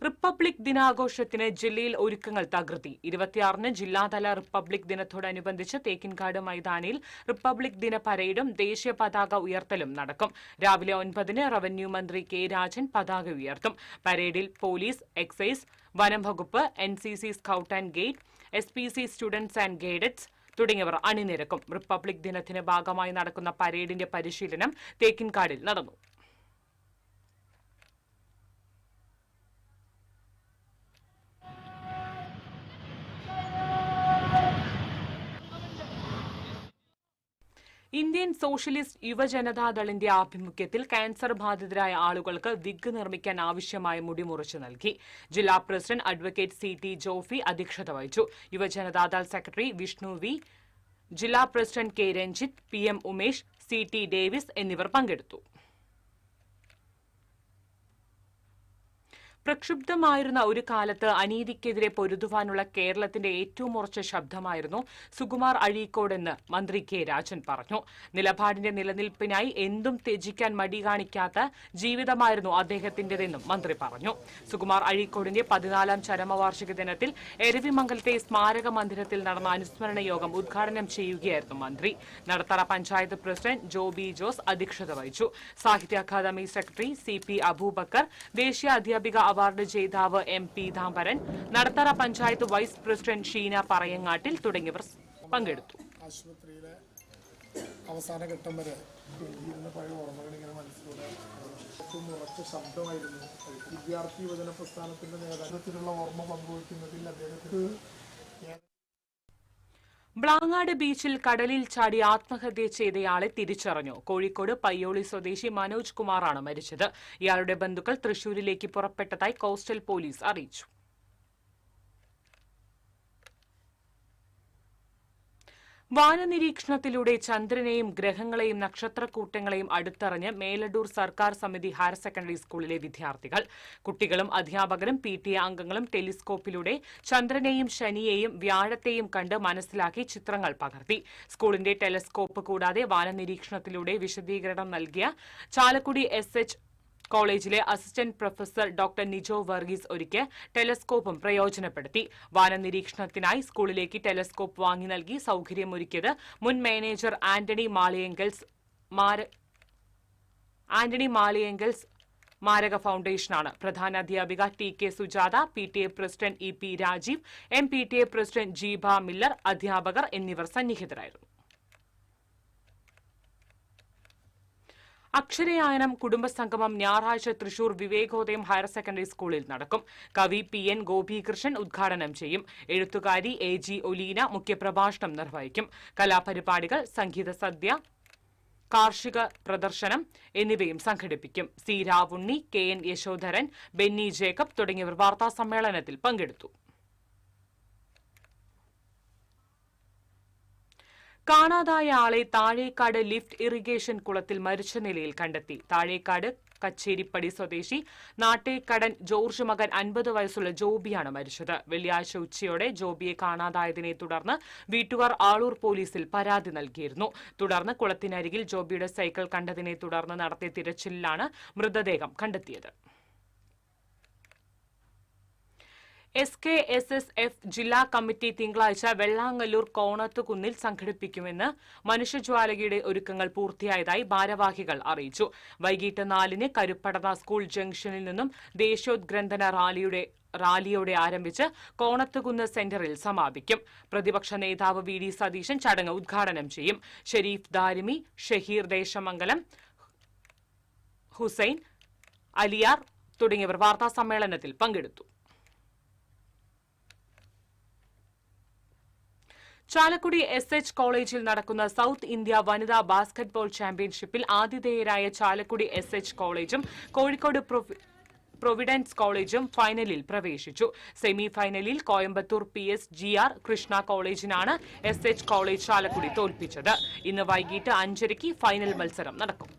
റിപ്പബ്ലിക് ദിനാഘോഷത്തിന് ജില്ലയിൽ ഒരുക്കങ്ങൾ തകൃതി. 26-ന് ജില്ലാതല റിപ്പബ്ലിക് ദിനത്തോടനുബന്ധിച്ച് തേക്കിൻകാട് മൈതാനിയിൽ റിപ്പബ്ലിക് ദിന പരേഡും ദേശീയ പതാക ഉയർത്തലും നടക്കും. രാവിലെ 9-ന് റവന്യൂ മന്ത്രി K രാജൻ പതാക ഉയർത്തും. പരേഡിൽ പോലീസ്, എക്സൈസ്, വനം വകുപ്പ്, NCC scout and guide, SPC students and guides തുടങ്ങിയവർ അണിനിരക്കും. റിപ്പബ്ലിക് ദിനത്തിന്റെ ഭാഗമായി നടക്കുന്ന പരേഡിന്റെ പരിശീലനം തേക്കിൻകാടിൽ നടന്നു. ഇന്ത്യൻ സോഷ്യലിസ്റ്റ് യുവജനതാദളിന്റെ ആഭിമുഖ്യത്തിൽ ക്യാൻസർ ബാധിതരായ ആളുകൾക്ക് വിഗ് നിർമ്മിക്കാൻ ആവശ്യമായ മുടി മുറിച്ചു നൽകി. ജില്ലാ പ്രസിഡന്റ് അഡ്വക്കേറ്റ് CT ജോഫി അധ്യക്ഷത വഹിച്ചു. യുവജനതാദൾ സെക്രട്ടറി വിഷ്ണു V, ജില്ലാ president K Ranjith, PM Umesh, CT Davis എന്നിവർ പങ്കെടുത്തു. പ്രക്ഷുബ്ധമായിരുന്ന ഒരു കാലത്ത് അനീതിക്കെതിരെ പൊരുതുവാനുള്ള കേരളത്തിന്റെ ഏറ്റവും ഉറച്ച ശബ്ദമായിരുന്നു സുകുമാർ അഴീക്കോടെന്ന് മന്ത്രി K രാജൻ പറഞ്ഞു. നിലപാടിന്റെ നിലനിൽപ്പിനായി എന്തും ത്യജിക്കാൻ മടി കാണിക്കാത്ത ജീവിതമായിരുന്നു അദ്ദേഹത്തിന്റേതെന്നും മന്ത്രി പറഞ്ഞു. സുകുമാർ അഴീക്കോടിന്റെ 14ാം ചരമവാർഷിക ദിനത്തിൽ എരവിമംഗലത്തെ സ്മാരക മന്ദിരത്തിൽ നടന്ന അനുസ്മരണ യോഗം ഉദ്ഘാടനം ചെയ്യുകയായിരുന്നു മന്ത്രി. നടത്തറ പഞ്ചായത്ത് പ്രസിഡന്റ് ജോബി ജോസ് അധ്യക്ഷത വഹിച്ചു. സാഹിത്യ അക്കാദമി സെക്രട്ടറി CP അബൂബക്കർ, ദേശീയ അധ്യാപിക അവാർഡ് ജേതാവ് M Peethambaran, Nadathara panchayat vice president Sheena Parayangattil തുടങ്ങിയവർ പങ്കെടുത്തു. ആശുപത്രിയിലെ അവസാന ഘട്ടം വരെ പഴയ ഓർമ്മകൾ ഇങ്ങനെ മനസ്സിലൂടെ ഏറ്റവും ഉറച്ച ശബ്ദമായിരുന്നു. വിദ്യാർത്ഥി യുവജന പ്രസ്ഥാനത്തിന്റെ നേതൃത്വത്തിലുള്ള ഓർമ്മ പങ്കുവയ്ക്കുന്നതിൽ അദ്ദേഹത്തിന് ബ്ലാങ്ങാട് ബീച്ചിൽ കടലിൽ ചാടി ആത്മഹത്യ ചെയ്തയാളെ തിരിച്ചറിഞ്ഞു. കോഴിക്കോട് പയ്യോളി സ്വദേശി മനോജ് കുമാറാണ് മരിച്ചത്. ഇയാളുടെ ബന്ധുക്കൾ തൃശൂരിലേക്ക് പുറപ്പെട്ടതായി കോസ്റ്റൽ പോലീസ് അറിയിച്ചു. വാനനിരീക്ഷണത്തിലൂടെ ചന്ദ്രനെയും ഗ്രഹങ്ങളെയും നക്ഷത്രക്കൂട്ടങ്ങളെയും അടുത്തറിഞ്ഞ് മേലടൂർ സർക്കാർ സമിതി ഹയർ സെക്കൻഡറി സ്കൂളിലെ വിദ്യാർത്ഥികൾ. കുട്ടികളും അധ്യാപകരും PTA അംഗങ്ങളും ടെലിസ്കോപ്പിലൂടെ ചന്ദ്രനെയും ശനിയെയും വ്യാഴത്തെയും കണ്ട് മനസ്സിലാക്കി ചിത്രങ്ങൾ പകർത്തി. സ്കൂളിന്റെ ടെലിസ്കോപ്പ് കൂടാതെ വാനനിരീക്ഷണത്തിലൂടെ വിശദീകരണം നൽകിയ ചാലക്കുടി SH കോളേജിലെ assistant professor doctor Nijo Varghese ഒരുക്കിയ ടെലസ്കോപ്പും പ്രയോജനപ്പെടുത്തി. വാനനിരീക്ഷണത്തിനായി സ്കൂളിലേക്ക് ടെലസ്കോപ്പ് വാങ്ങി നൽകി സൌകര്യമൊരുക്കിയത് മുൻ മാനേജർ ആന്റണി മാളിയങ്കൽസ് മാരക ഫൌണ്ടേഷനാണ്. പ്രധാന അധ്യാപിക TK Sujatha, PTA president EP Rajeev, MPTA president Jeeba Miller, അധ്യാപകർ എന്നിവർ സന്നിഹിതരായിരുന്നു. അക്ഷരയായനം കുടുംബസംഗമം ഞായറാഴ്ച തൃശൂർ വിവേകോദയം ഹയർ സെക്കൻഡറി സ്കൂളിൽ നടക്കും. കവി PN ഗോപികൃഷ്ണൻ ഉദ്ഘാടനം ചെയ്യും. എഴുത്തുകാരി AG ഒലീന മുഖ്യപ്രഭാഷണം നിർവഹിക്കും. കലാപരിപാടികൾ, സംഗീത സദ്യ, കാർഷിക പ്രദർശനം എന്നിവയും സംഘടിപ്പിക്കും. C Ravunni, KN Yashodharan, Benny Jacob തുടങ്ങിയവർ വാർത്താസമ്മേളനത്തിൽ പങ്കെടുത്തു. കാണാതായ ആളെ താഴേക്കാട് ലിഫ്റ്റ് ഇറിഗേഷൻ കുളത്തിൽ മരിച്ച നിലയിൽ കണ്ടെത്തി. താഴേക്കാട് കച്ചേരിപ്പടി സ്വദേശി നാട്ടേക്കടൻ ജോർജ് മകൻ 50 വയസ്സുള്ള ജോബിയാണ് മരിച്ചത്. വെള്ളിയാഴ്ച ഉച്ചയോടെ ജോബിയെ കാണാതായതിനെ തുടർന്ന് വീട്ടുകാർ ആളൂർ പോലീസിൽ പരാതി നൽകിയിരുന്നു. തുടർന്ന് കുളത്തിനരികിൽ ജോബിയുടെ സൈക്കിൾ കണ്ടതിനെ തുടർന്ന് നടത്തിയ തിരച്ചിലിലാണ് മൃതദേഹം കണ്ടെത്തിയത്. SKSSF ജില്ലാ കമ്മിറ്റി തിങ്കളാഴ്ച വെള്ളാങ്ങല്ലൂർ കോണത്തുകുന്നിൽ സംഘടിപ്പിക്കുമെന്ന് മനുഷ്യജ്വാലകയുടെ ഒരുക്കങ്ങൾ പൂർത്തിയായതായി ഭാരവാഹികൾ അറിയിച്ചു. വൈകിട്ട് 4-ന് കരുപ്പടന സ്കൂൾ ജംഗ്ഷനിൽ നിന്നും ദേശീയോദ്ഗ്രന്ഥന റാലിയോടെ ആരംഭിച്ച് കോണത്തുകുന്ന് സെന്ററിൽ സമാപിക്കും. പ്രതിപക്ഷ നേതാവ് VD സതീശൻ ചടങ്ങ് ഉദ്ഘാടനം ചെയ്യും. ഷെരീഫ് ദാരിമി, ഷഹീർ ദേശമംഗലം, ഹുസൈൻ അലിയാർ തുടങ്ങിയവർ വാർത്താസമ്മേളനത്തിൽ പങ്കെടുത്തു. ചാലക്കുടി SH കോളേജിൽ നടക്കുന്ന സൌത്ത് ഇന്ത്യ വനിതാ ബാസ്കറ്റ്ബോൾ ചാമ്പ്യൻഷിപ്പിൽ ആതിഥേയരായ ചാലക്കുടി SH കോളേജും കോഴിക്കോട് പ്രൊവിഡൻസ് കോളേജും ഫൈനലിൽ പ്രവേശിച്ചു. സെമി ഫൈനലിൽ കോയമ്പത്തൂർ PSGR കൃഷ്ണ കോളേജിനാണ് SH കോളേജ് ചാലക്കുടി തോൽപ്പിച്ചത്. ഇന്ന് വൈകിട്ട് 5:30 ഫൈനൽ മത്സരം നടക്കും.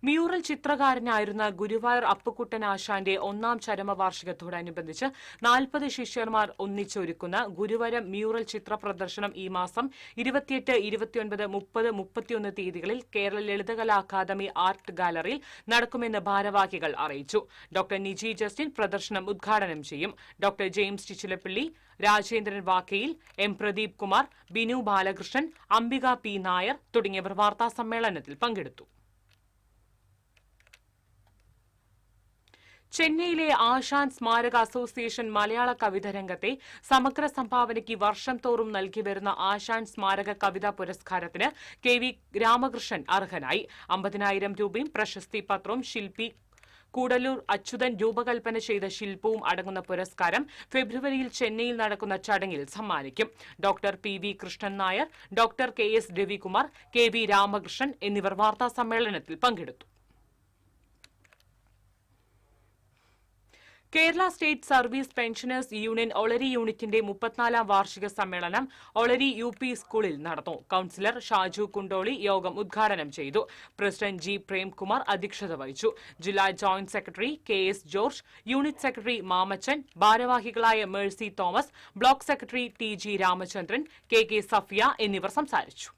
മ്യൂറൽ ചിത്രകാരനായിരുന്ന ഗുരുവായൂർ അപ്പുക്കുട്ടൻ ആശാന്റെ 1ാം ചരമവാർഷികത്തോടനുബന്ധിച്ച് 40 ശിഷ്യന്മാർ ഒന്നിച്ചൊരുക്കുന്ന ഗുരുവരം മ്യൂറൽ ചിത്ര പ്രദർശനം ഈ മാസം 28, 29, 30, 31 തീയതികളിൽ കേരള ലളിതകലാ അക്കാദമി ആർട്ട് ഗാലറിയിൽ നടക്കുമെന്ന് ഭാരവാഹികൾ അറിയിച്ചു. ഡോക്ടർ നിജി ജസ്റ്റിൻ പ്രദർശനം ഉദ്ഘാടനം ചെയ്യും. Doctor James Chichilappally, Rajendran Vakkayil, M Pradeep Kumar, Binu Balakrishnan, Ambika P Nair തുടങ്ങിയവർ വാർത്താസമ്മേളനത്തിൽ പങ്കെടുത്തു. ചെന്നൈയിലെ ആശാൻ സ്മാരക അസോസിയേഷൻ മലയാള കവിത രംഗത്തെ സമഗ്ര സംഭാവനയ്ക്ക് വർഷം തോറും നൽകിവരുന്ന ആശാൻ സ്മാരക കവിതാ പുരസ്കാരത്തിന് KV രാമകൃഷ്ണൻ അർഹനായി. 50,000 രൂപയും പ്രശസ്തി പത്രവും ശില്പി കൂടല്ലൂർ അച്യുതൻ രൂപകൽപ്പന ചെയ്ത ശില്പവും അടങ്ങുന്ന പുരസ്കാരം ഫെബ്രുവരിയിൽ ചെന്നൈയിൽ നടക്കുന്ന ചടങ്ങിൽ സമ്മാനിക്കും. Doctor PV Krishnan Nair, doctor KS Ravikumar, KV Ramakrishnan എന്നിവർ വാർത്താസമ്മേളനത്തിൽ പങ്കെടുത്തു. Kerala state service pensioners union Olari യൂണിറ്റിന്റെ 34ാം വാർഷിക സമ്മേളനം ഒളരി UP സ്കൂളിൽ നടന്നു. കൌൺസിലർ ഷാജു കുണ്ടോളി യോഗം ഉദ്ഘാടനം ചെയ്തു. പ്രസിഡന്റ് G പ്രേംകുമാർ അധ്യക്ഷത വഹിച്ചു. ജില്ലാ joint secretary KS George, unit secretary Mamachan, ഭാരവാഹികളായ Mercy Thomas, block secretary TG Ramachandran, KK Safiya എന്നിവർ സംസാരിച്ചു.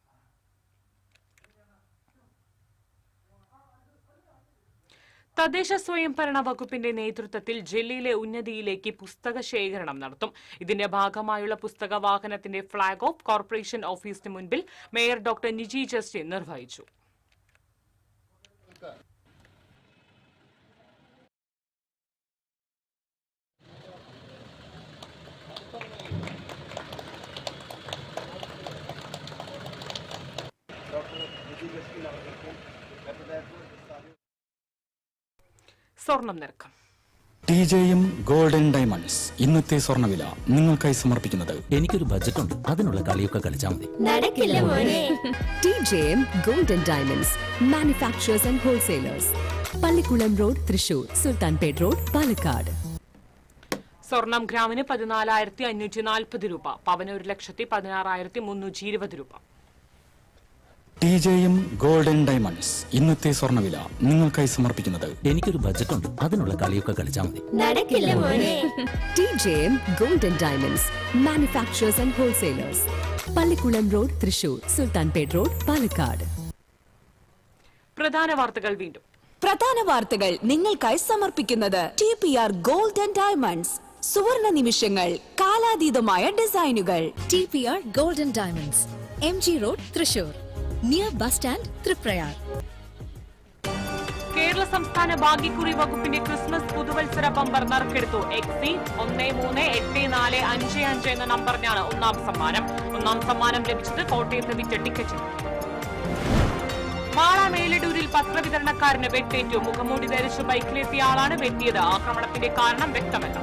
തദ്ദേശ സ്വയംഭരണ വകുപ്പിന്റെ നേതൃത്വത്തിൽ ജില്ലയിലെ ഉന്നതിയിലേക്ക് പുസ്തക ശേഖരണം നടത്തും. ഇതിന്റെ ഭാഗമായുള്ള പുസ്തക വാഹനത്തിന്റെ ഫ്ളാഗ് ഓഫ് കോർപ്പറേഷൻ ഓഫീസിന് മുൻപിൽ മേയർ ഡോക്ടർ നിജി ജസ്റ്റിൻ നിർവഹിച്ചു. സ്വർണം നിരക്കം. TJM ഗോൾഡൻ ഡയമണ്ട്സ് ഇന്നത്തെ സ്വർണ്ണവില നിങ്ങൾക്കായി സമർപ്പിക്കുന്നത്. എനിക്കൊരു ബജറ്റ് ഉണ്ട്, അതിനുള്ള കളിയൊക്കെ കളിച്ചാൽ മതി. TJM Golden Diamonds, manufacturers and wholesalers. Pallikkulam road Thrissur, Sulthanpet road Palakkad. സ്വർണം ഗ്രാമിന് 14,540 രൂപ, പവന് 1,16,320 രൂപ. TJM ഗോൾഡൻ ഡയമണ്ട്സ് ഇന്നത്തെ സ്വർണ്ണവില നിങ്ങൾക്കായി സമർപ്പിക്കുന്നത് എനിക്കൊരു ബജറ്റ് ഉണ്ട്, അതിനുള്ള കളിയൊക്കെ കളിച്ചാൽ മതി. TJM golden diamonds manufacturers and wholesalers, Pallikkulam road Thrissur, Sulthanpet road Palakkad. പ്രധാന വാർത്തകൾ വീണ്ടും. പ്രധാന വാർത്തകൾ നിങ്ങൾക്കായി സമർപ്പിക്കുന്നത് TPR ഗോൾഡൻ ഡയമണ്ട്സ്, സുവർണ നിമിഷങ്ങൾ, കാലാതീതമായ ഡിസൈനുകൾ. TPR golden diamonds, MG road Thrissur, near bus stand Triprayar. Kerala സംസ്ഥാന ഭാഗ്യക്കുറി വകുപ്പിന്റെ ക്രിസ്മസ് പുതുവത്സര ബമ്പർ നറുക്കെടുത്തു. എക്സീഡ് 138455 എന്ന നമ്പറിനാണ് ഒന്നാം സമ്മാനം. ഒന്നാം സമ്മാനം ലഭിച്ചത് കോട്ടയത്ത് വിറ്റ ടിക്കറ്റ്. മാള മേലടൂരിൽ പത്രവിതരണക്കാരന് വെട്ടേറ്റു. മുഖംമൂടി ധരിച്ച് ബൈക്കിലെത്തിയ ആളാണ് വെട്ടിയത്. ആക്രമണത്തിന്റെ കാരണം വ്യക്തമല്ല.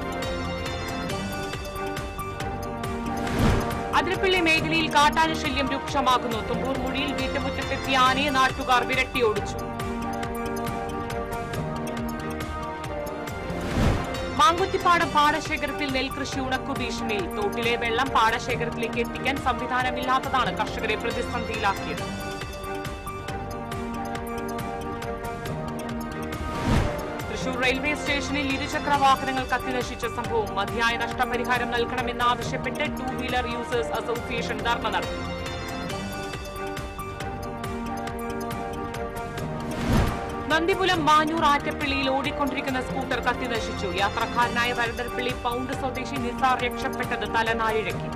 അതിരപ്പള്ളി മേഖലയിൽ കാട്ടാന ശല്യം രൂക്ഷമാകുന്നു. തുമ്പൂർ മുടിയിൽ വീട്ടുമുറ്റത്തെത്തിയ ആനയെ നാട്ടുകാർ വിരട്ടിയോടിച്ചു. മാങ്കുത്തിപ്പാടം പാടശേഖരത്തിൽ നെൽകൃഷി ഉണക്കു ഭീഷണിയിൽ. തോട്ടിലെ വെള്ളം പാടശേഖരത്തിലേക്ക് എത്തിക്കാൻ സംവിധാനമില്ലാത്തതാണ് കർഷകരെ പ്രതിസന്ധിയിലാക്കിയത്. തൃശൂർ റെയിൽവേ സ്റ്റേഷനിൽ ഇരുചക്ര വാഹനങ്ങൾ കത്തിനശിച്ച സംഭവം. മതിയായ നഷ്ടപരിഹാരം നൽകണമെന്നാവശ്യപ്പെട്ട് 2 വീലർ യൂസേഴ്സ് അസോസിയേഷൻ ധർണ നടത്തി. നന്ദിപുലം മാഞ്ഞൂർ ആറ്റപ്പള്ളിയിൽ ഓടിക്കൊണ്ടിരിക്കുന്ന സ്കൂട്ടർ കത്തിനശിച്ചു. യാത്രക്കാരനായ വരദർപ്പള്ളി പൗണ്ട് സ്വദേശി നിസാർ രക്ഷപ്പെട്ടത് തലനാരിഴക്കി.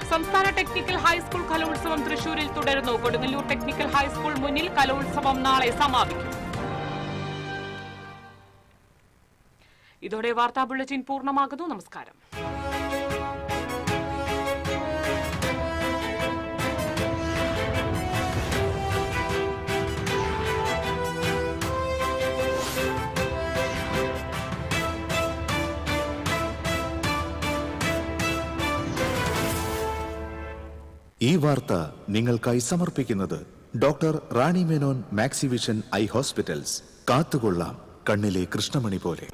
സംസ്ഥാന ടെക്നിക്കൽ ഹൈസ്കൂൾ കലോത്സവം തൃശൂരിൽ തുടരുന്നു. കൊടുങ്ങല്ലൂർ ടെക്നിക്കൽ ഹൈസ്കൂൾ മുന്നിൽ കലോത്സവം നാളെ സമാപിക്കും. ഇതോടെ വാർത്താ ബുള്ളറ്റിൻ പൂർണ്ണമാകുന്നു. നമസ്കാരം. ഈ വാർത്ത നിങ്ങൾക്കായി സമർപ്പിക്കുന്നത് doctor Rani Menon Maxivision I hospitals. കാത്തുകൊള്ളാം കണ്ണിലെ കൃഷ്ണമണി പോലെ.